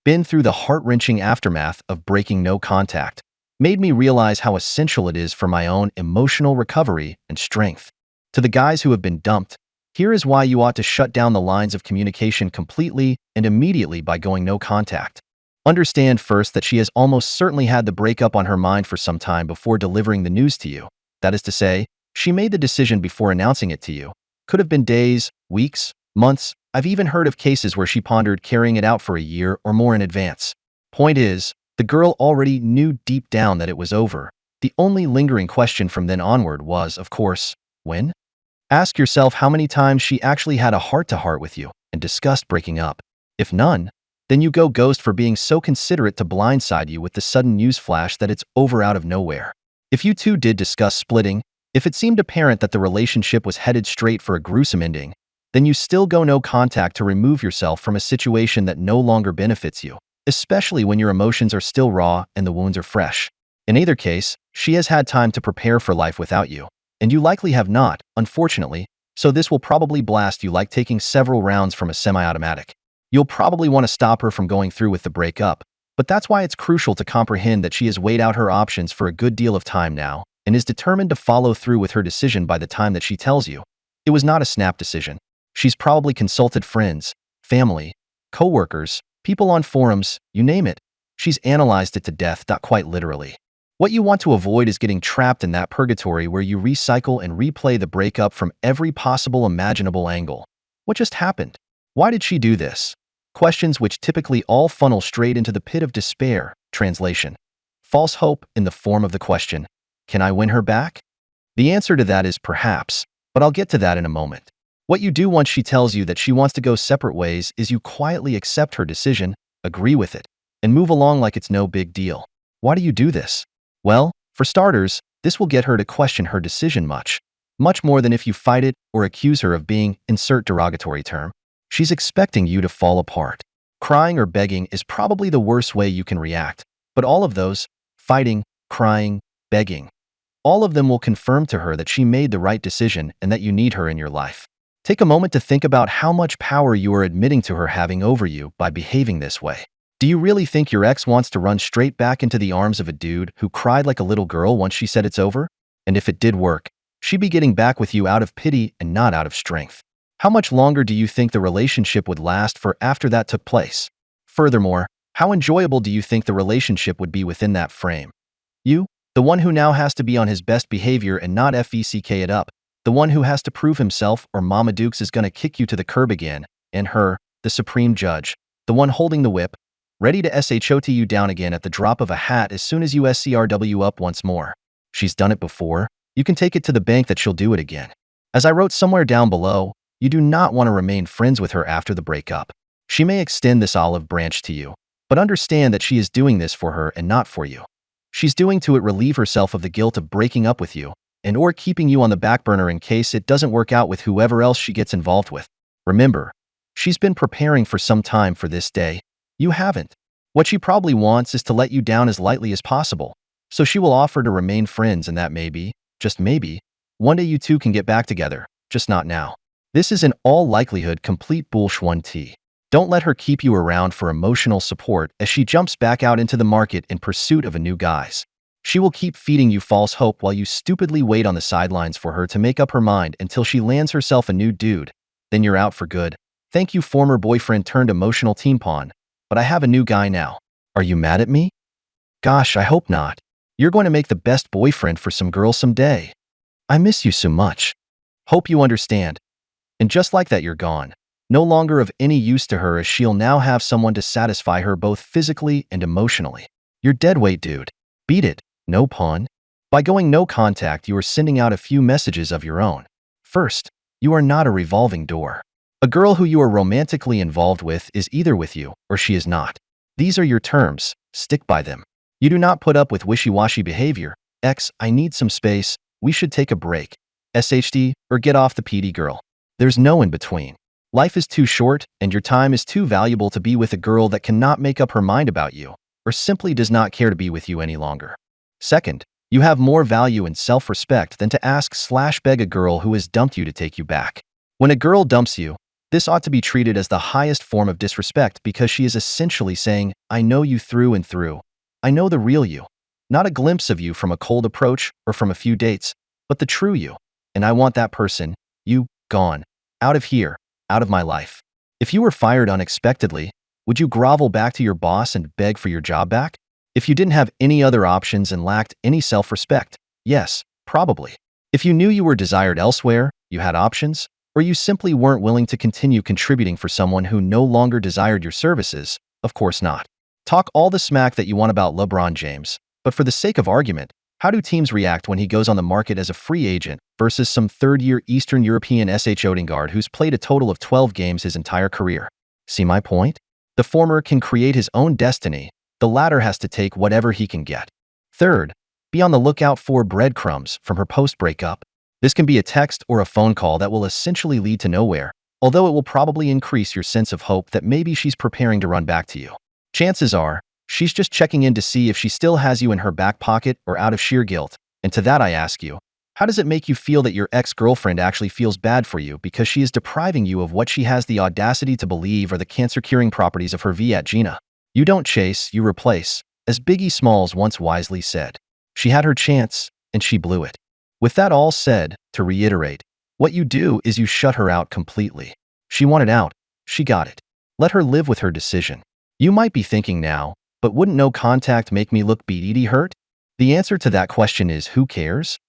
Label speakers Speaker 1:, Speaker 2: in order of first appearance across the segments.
Speaker 1: been through the heart-wrenching aftermath of breaking no contact, made me realize how essential it is for my own emotional recovery and strength. To the guys who have been dumped, here is why you ought to shut down the lines of communication completely and immediately by going no contact. Understand first that she has almost certainly had the breakup on her mind for some time before delivering the news to you. That is to say, she made the decision before announcing it to you. Could have been days, weeks, months. I've even heard of cases where she pondered carrying it out for a year or more in advance. Point is, the girl already knew deep down that it was over. The only lingering question from then onward was, of course, when? Ask yourself how many times she actually had a heart-to-heart with you and discussed breaking up. If none, then you go ghost for being so considerate to blindside you with the sudden news flash that it's over out of nowhere. If you two did discuss splitting, if it seemed apparent that the relationship was headed straight for a gruesome ending, then you still go no contact to remove yourself from a situation that no longer benefits you, especially when your emotions are still raw and the wounds are fresh. In either case, she has had time to prepare for life without you, and you likely have not, unfortunately, so this will probably blast you like taking several rounds from a semi-automatic. You'll probably want to stop her from going through with the breakup, but that's why it's crucial to comprehend that she has weighed out her options for a good deal of time now and is determined to follow through with her decision by the time that she tells you. It was not a snap decision. She's probably consulted friends, family, co-workers, people on forums, you name it. She's analyzed it to death, quite literally. What you want to avoid is getting trapped in that purgatory where you recycle and replay the breakup from every possible imaginable angle. What just happened? Why did she do this? Questions which typically all funnel straight into the pit of despair. Translation: false hope in the form of the question, can I win her back? The answer to that is perhaps, but I'll get to that in a moment. What you do once she tells you that she wants to go separate ways is you quietly accept her decision, agree with it, and move along like it's no big deal. Why do you do this? Well, for starters, this will get her to question her decision much more than if you fight it or accuse her of being, insert derogatory term. She's expecting you to fall apart. Crying or begging is probably the worst way you can react, but all of those, fighting, crying, begging, all of them will confirm to her that she made the right decision and that you need her in your life. Take a moment to think about how much power you are admitting to her having over you by behaving this way. Do you really think your ex wants to run straight back into the arms of a dude who cried like a little girl once she said it's over? And if it did work, she'd be getting back with you out of pity and not out of strength. How much longer do you think the relationship would last for after that took place? Furthermore, how enjoyable do you think the relationship would be within that frame? You, the one who now has to be on his best behavior and not FVCK it up, the one who has to prove himself or Mama Dukes is gonna kick you to the curb again, and her, the supreme judge, the one holding the whip, ready to SHOT you down again at the drop of a hat as soon as you SCRW up once more. She's done it before. You can take it to the bank that she'll do it again. As I wrote somewhere down below, you do not want to remain friends with her after the breakup. She may extend this olive branch to you, but understand that she is doing this for her and not for you. She's doing to it relieve herself of the guilt of breaking up with you and or keeping you on the back burner in case it doesn't work out with whoever else she gets involved with. Remember, she's been preparing for some time for this day. You haven't. What she probably wants is to let you down as lightly as possible, so she will offer to remain friends, and that maybe, just maybe, one day you two can get back together, just not now. This is in all likelihood complete bullshit. Don't let her keep you around for emotional support as she jumps back out into the market in pursuit of a new guise. She will keep feeding you false hope while you stupidly wait on the sidelines for her to make up her mind until she lands herself a new dude. Then you're out for good. Thank you, former boyfriend turned emotional team pawn, but I have a new guy now. Are you mad at me? Gosh, I hope not. You're going to make the best boyfriend for some girl someday. I miss you so much. Hope you understand. And just like that, you're gone. No longer of any use to her as she'll now have someone to satisfy her both physically and emotionally. You're dead weight, dude. Beat it, no pun. By going no contact, you are sending out a few messages of your own. First, you are not a revolving door. A girl who you are romantically involved with is either with you or she is not. These are your terms. Stick by them. You do not put up with wishy-washy behavior. X, I need some space. We should take a break. SHD, or get off the PD girl. There's no in between. Life is too short, and your time is too valuable to be with a girl that cannot make up her mind about you, or simply does not care to be with you any longer. Second, you have more value and self-respect than to ask/beg a girl who has dumped you to take you back. When a girl dumps you, This ought to be treated as the highest form of disrespect because she is essentially saying, I know you through and through. I know the real you. Not a glimpse of you from a cold approach or from a few dates, but the true you. And I want that person, you, gone. Out of here. Out of my life. If you were fired unexpectedly, would you grovel back to your boss and beg for your job back? If you didn't have any other options and lacked any self-respect, yes, probably. If you knew you were desired elsewhere, you had options, or you simply weren't willing to continue contributing for someone who no longer desired your services, of course not. Talk all the smack that you want about LeBron James, but for the sake of argument, how do teams react when he goes on the market as a free agent versus some third-year Eastern European SH Odegaard who's played a total of 12 games his entire career? See my point? The former can create his own destiny. The latter has to take whatever he can get. Third, be on the lookout for breadcrumbs from her post-breakup. This can be a text or a phone call that will essentially lead to nowhere, although it will probably increase your sense of hope that maybe she's preparing to run back to you. Chances are, she's just checking in to see if she still has you in her back pocket or out of sheer guilt. And to that I ask you, how does it make you feel that your ex-girlfriend actually feels bad for you because she is depriving you of what she has the audacity to believe are the cancer-curing properties of her Viet Gina? You don't chase, you replace, as Biggie Smalls once wisely said. She had her chance, and she blew it. With that all said, to reiterate, what you do is you shut her out completely. She wanted out. She got it. Let her live with her decision. You might be thinking now, but wouldn't no contact make me look beady hurt? The answer to that question is who cares?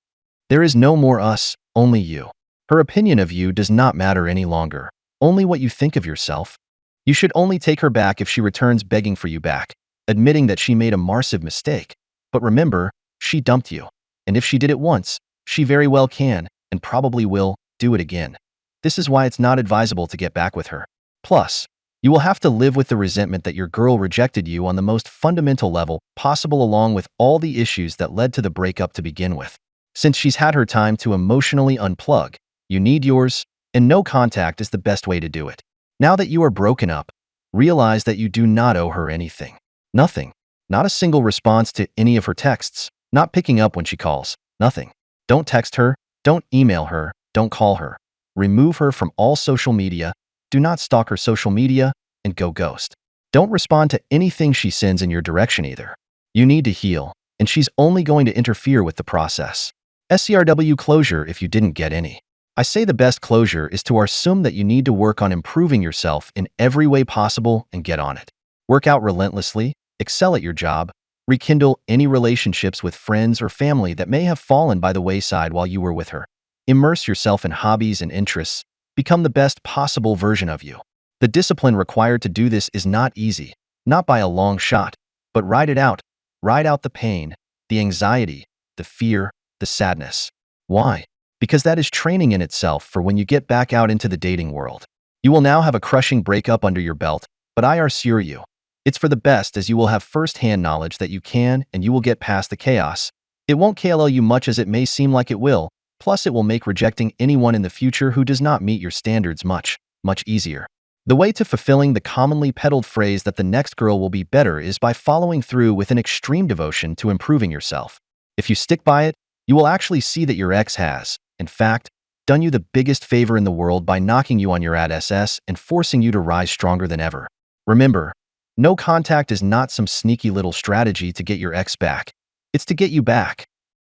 Speaker 1: There is no more us, only you. Her opinion of you does not matter any longer. Only what you think of yourself. You should only take her back if she returns begging for you back, admitting that she made a massive mistake. But remember, she dumped you. And if she did it once, she very well can, and probably will, do it again. This is why it's not advisable to get back with her. Plus, you will have to live with the resentment that your girl rejected you on the most fundamental level possible along with all the issues that led to the breakup to begin with. Since she's had her time to emotionally unplug, you need yours, and no contact is the best way to do it. Now that you are broken up, realize that you do not owe her anything. Nothing. Not a single response to any of her texts. Not picking up when she calls. Nothing. Don't text her. Don't email her. Don't call her. Remove her from all social media. Do not stalk her social media and go ghost. Don't respond to anything she sends in your direction either. You need to heal, and she's only going to interfere with the process. SCRW closure if you didn't get any. I say the best closure is to assume that you need to work on improving yourself in every way possible and get on it. Work out relentlessly, excel at your job, rekindle any relationships with friends or family that may have fallen by the wayside while you were with her. Immerse yourself in hobbies and interests. Become the best possible version of you. The discipline required to do this is not easy, not by a long shot, but ride it out. Ride out the pain, the anxiety, the fear, the sadness. Why? Because that is training in itself for when you get back out into the dating world. You will now have a crushing breakup under your belt, but I assure you, it's for the best as you will have first-hand knowledge that you can and you will get past the chaos. It won't KLL you much as it may seem like it will, plus it will make rejecting anyone in the future who does not meet your standards much easier. The way to fulfilling the commonly peddled phrase that the next girl will be better is by following through with an extreme devotion to improving yourself. If you stick by it, you will actually see that your ex has, in fact, done you the biggest favor in the world by knocking you on your ass and forcing you to rise stronger than ever. Remember, no contact is not some sneaky little strategy to get your ex back. It's to get you back.